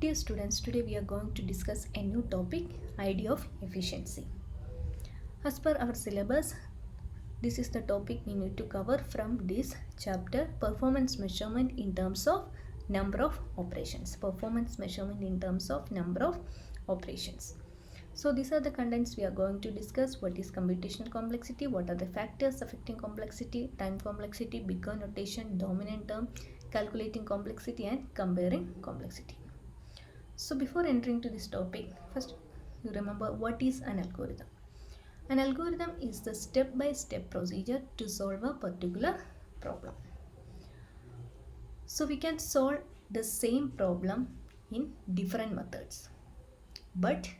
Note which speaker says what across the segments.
Speaker 1: Dear students, today we are going to discuss a new topic, idea of efficiency. As per our syllabus, this is the topic we need to cover from this chapter, performance measurement in terms of number of operations. Performance measurement in terms of number of operations. So these are the contents we are going to discuss. What is computational complexity? What are the factors affecting complexity? Time complexity, bigger notation, dominant term, calculating complexity and comparing complexity. So before entering to this topic, first you remember what is an algorithm. An algorithm is the step-by-step procedure to solve a particular problem. So we can solve the same problem in different methods, but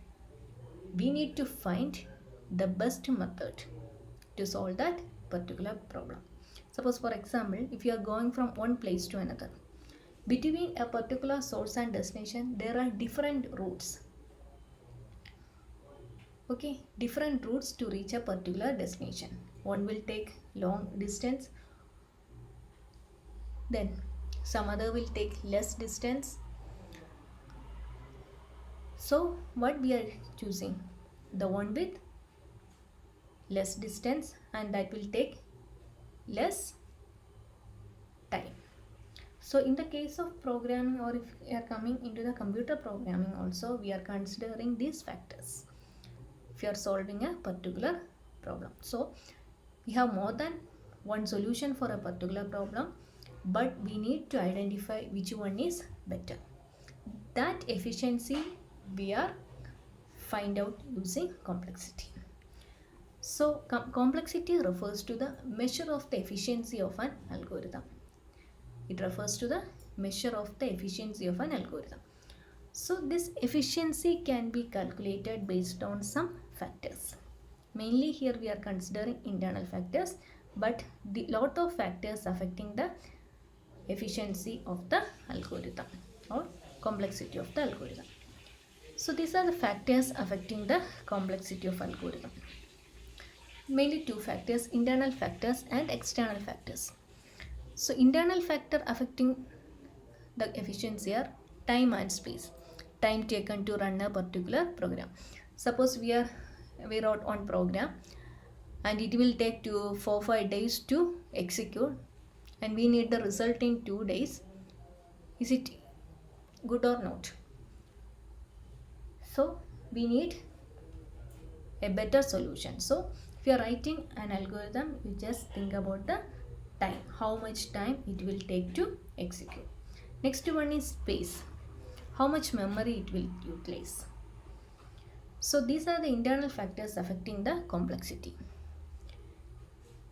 Speaker 1: we need to find the best method to solve that particular problem. Suppose for example, if you are going from one place to another, between a particular source and destination there are different routes. Okay, different routes to reach a particular destination. One will take long distance, then some other will take less distance. So what we are choosing? The one with less distance, and that will take less time. So in the case of programming, or if we are coming into the computer programming also, we are considering these factors if you are solving a particular problem. So we have more than one solution for a particular problem, but we need to identify which one is better. That efficiency we are find out using complexity. So complexity refers to the measure of the efficiency of an algorithm. It refers to the measure of the efficiency of an algorithm. So this efficiency can be calculated based on some factors. Mainly here we are considering internal factors, but the lot of factors affecting the efficiency of the algorithm or complexity of the algorithm. So these are the factors affecting the complexity of algorithm. Mainly two factors, internal factors and external factors. So internal factor affecting the efficiency are time and space. Time taken to run a particular program. Suppose we wrote one program and it will take 4-5 days to execute, and we need the result in 2 days. Is it good or not? So we need a better solution. So if you are writing an algorithm, you just think about the time, how much time it will take to execute. Next one is space, how much memory it will utilize. So these are the internal factors affecting the complexity.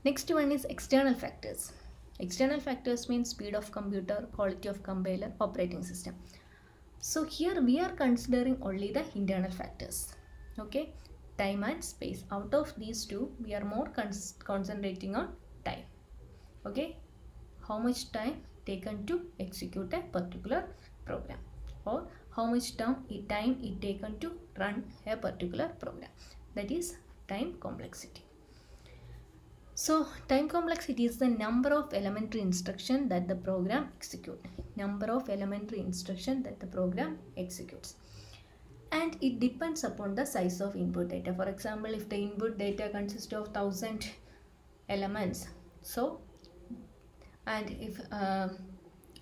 Speaker 1: Next one is external factors. External factors mean speed of computer, quality of compiler, operating system. So here we are considering only the internal factors. Okay, time and space. Out of these two, we are more concentrating on time. Okay, how much time taken to execute a particular program, or how much time it taken to run a particular program. That is time complexity. So time complexity is the number of elementary instruction that the program executes. Number of elementary instruction that the program executes. And it depends upon the size of input data. For example, if the input data consists of 1000 elements, so, and if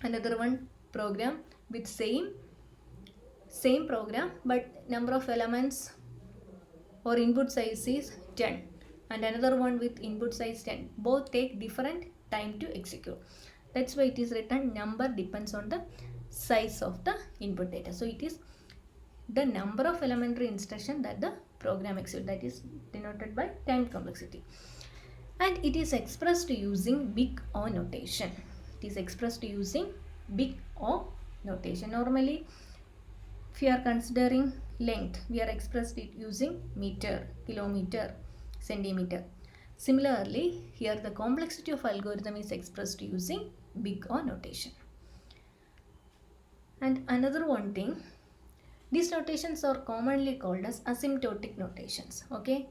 Speaker 1: another one program with same program but number of elements or input size is 10, and another one with input size 10, both take different time to execute. That's why it is written number depends on the size of the input data. So it is the number of elementary instruction that the program executes, that is denoted by time complexity. And it is expressed using big O notation. It is expressed using big O notation. Normally, if you are considering length, we are expressed it using meter, kilometer, centimeter. Similarly, here the complexity of algorithm is expressed using big O notation. And another one thing, these notations are commonly called as asymptotic notations. Okay,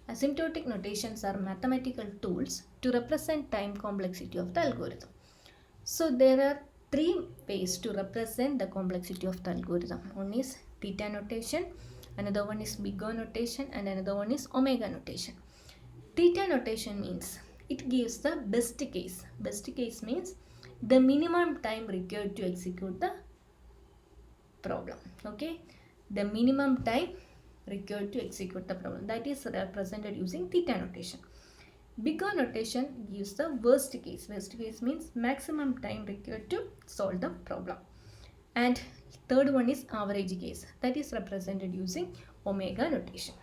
Speaker 1: asymptotic notations are mathematical tools to represent time complexity of the algorithm. So there are three ways to represent the complexity of the algorithm. One is theta notation, another one is big O notation, and another one is omega notation. Theta notation means it gives the best case. Best case means the minimum time required to execute the problem. Okay, the minimum time required to execute the problem, that is represented using theta notation. Big O notation gives the worst case. Worst case means maximum time required to solve the problem. And third one is average case, that is represented using omega notation.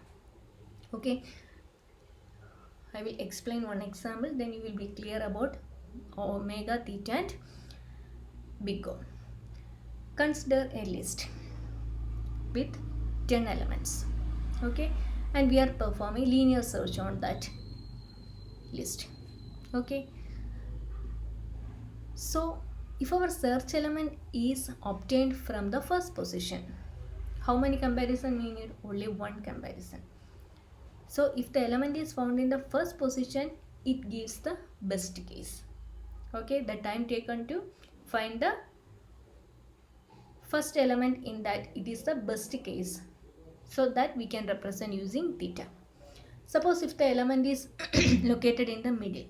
Speaker 1: Okay, I will explain one example, then you will be clear about omega, theta and big O. Consider a list with 10 elements. Okay, and we are performing linear search on that list. Okay, so if our search element is obtained from the first position, how many comparison we need? Only one comparison. So if the element is found in the first position, it gives the best case. Okay, the time taken to find the first element in that, it is the best case, so that we can represent using theta. Suppose if the element is located in the middle,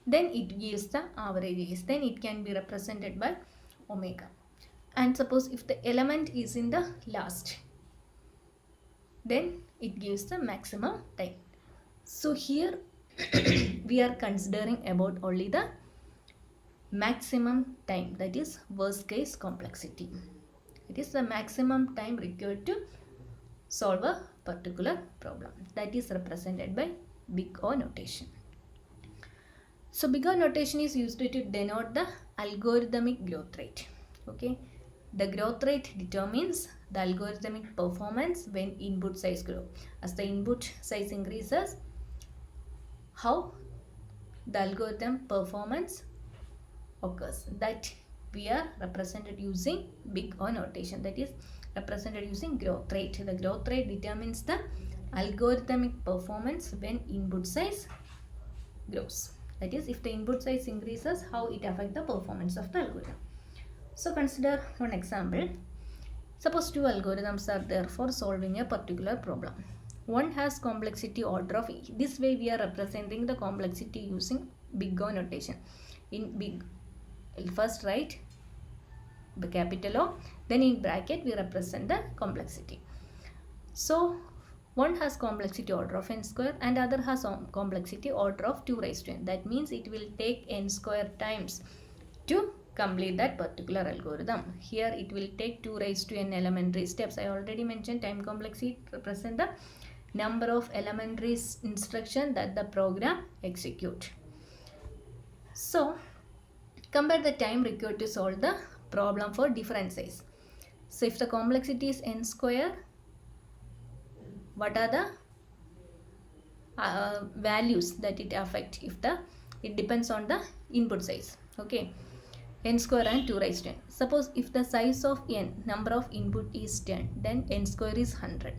Speaker 1: then it gives the average case, then it can be represented by omega. And suppose if the element is in the last, then it gives the maximum time. So here we are considering about only the maximum time, that is worst case complexity. It is the maximum time required to solve a particular problem, that is represented by big O notation. So big O notation is used to denote the algorithmic growth rate. Okay, the growth rate determines the algorithmic performance when input size grow. As the input size increases, how the algorithm performance occurs, that we are represented using big O notation, that is represented using growth rate. The growth rate determines the algorithmic performance when input size grows. That is, if the input size increases, how it affects the performance of the algorithm. So consider one example. Suppose two algorithms are there for solving a particular problem. One has complexity order of E. This way we are representing the complexity using big O notation. In big, first write the capital O, then in bracket we represent the complexity. So one has complexity order of n square and other has complexity order of 2 raised to n. That means it will take n square times to complete that particular algorithm. Here it will take 2 raised to n elementary steps. I already mentioned time complexity represent the number of elementary instructions that the program execute. So compare the time required to solve the problem for different size. So if the complexity is n square, what are the values that it affect? If the, it depends on the input size. Okay, n square and 2 raised to n. Suppose if the size of n, number of input is 10, then n square is 100.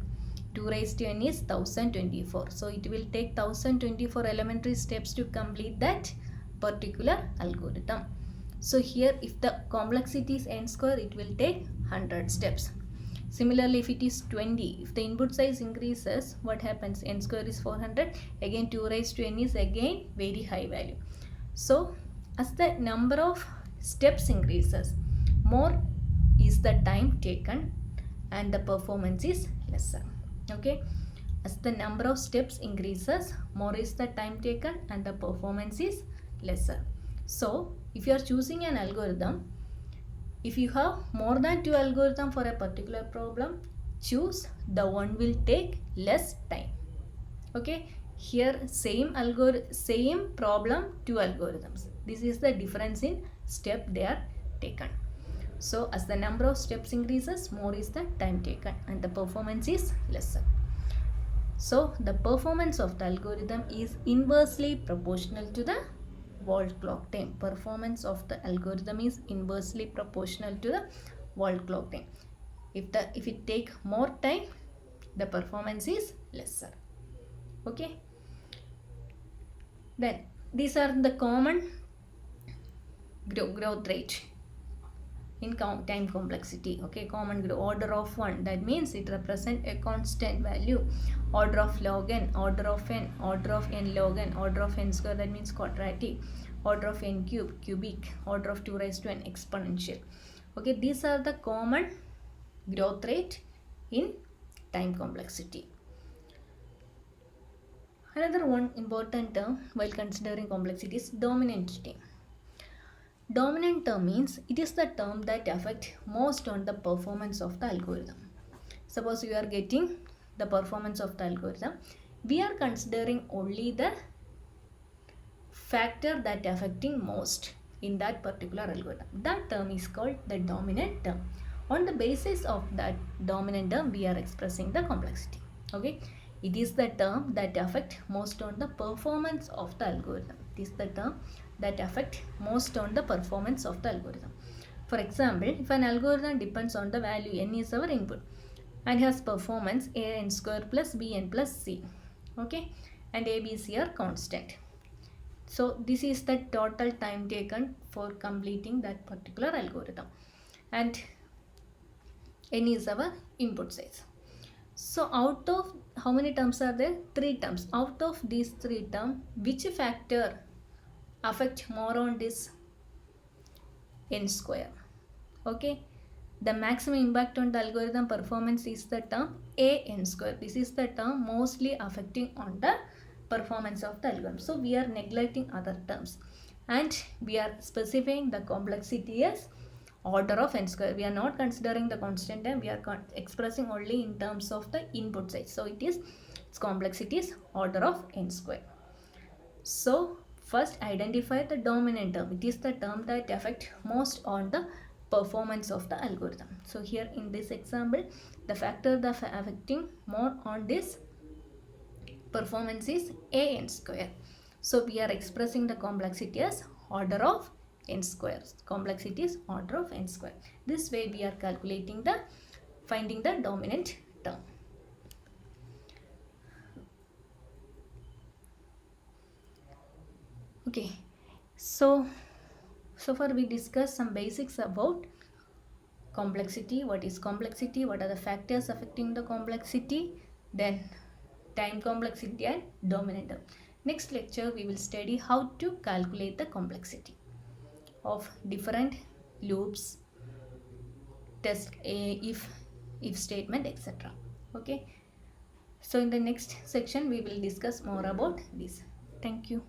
Speaker 1: 2 raised to n is 1024. So it will take 1024 elementary steps to complete that particular algorithm. So here if the complexity is n square, it will take 100 steps. Similarly, if it is 20, if the input size increases, what happens? N square is 400. Again 2 raised to n is again very high value. So as the number of steps increases, more is the time taken and the performance is lesser. Okay, as the number of steps increases, more is the time taken and the performance is lesser. So if you are choosing an algorithm, if you have more than 2 algorithms for a particular problem, choose the one will take less time. Okay, here same problem, 2 algorithms. This is the difference in step they are taken. So as the number of steps increases, more is the time taken and the performance is lesser. So the performance of the algorithm is inversely proportional to the volt clock time. Performance of the algorithm is inversely proportional to the volt clock time. If it take more time, the performance is lesser. Okay, then these are the common growth rate. in time complexity. Okay, common group order of 1, that means it represents a constant value. Order of log n, order of n, order of n log n, order of n square, that means quadratic. Order of n cube, cubic. Order of 2 raised to n, exponential. Okay, these are the common growth rate in time complexity. Another one important term while considering complexity is dominant term. Dominant term means it is the term that affects most on the performance of the algorithm. Suppose you are getting the performance of the algorithm, we are considering only the factor that affecting most in that particular algorithm. That term is called the dominant term. On the basis of that dominant term, we are expressing the complexity. Okay, it is the term that affect most on the performance of the algorithm. It is the term that affect most on the performance of the algorithm. For example, if an algorithm depends on the value n is our input and has performance a n square plus b n plus c, okay, and a, b, c are constant. So this is the total time taken for completing that particular algorithm, and n is our input size. So out of how many terms are there? 3 terms. Out of these 3 terms, which factor affect more on this n square? Okay, the maximum impact on the algorithm performance is the term a n square. This is the term mostly affecting on the performance of the algorithm. So we are neglecting other terms and we are specifying the complexity as order of n square. We are not considering the constant time, we are expressing only in terms of the input size. So its complexity is order of n square. So first identify the dominant term. It is the term that affect most on the performance of the algorithm. So here in this example, the factor that affecting more on this performance is a n square. So we are expressing the complexity as order of n square. Complexity is order of n square. This way we are calculating the finding the dominant term. Okay, so far we discussed some basics about complexity. What is complexity? What are the factors affecting the complexity? Then time complexity and dominant term. Next lecture we will study how to calculate the complexity of different loops, test if statement, etc. Okay, so in the next section we will discuss more about this. Thank you.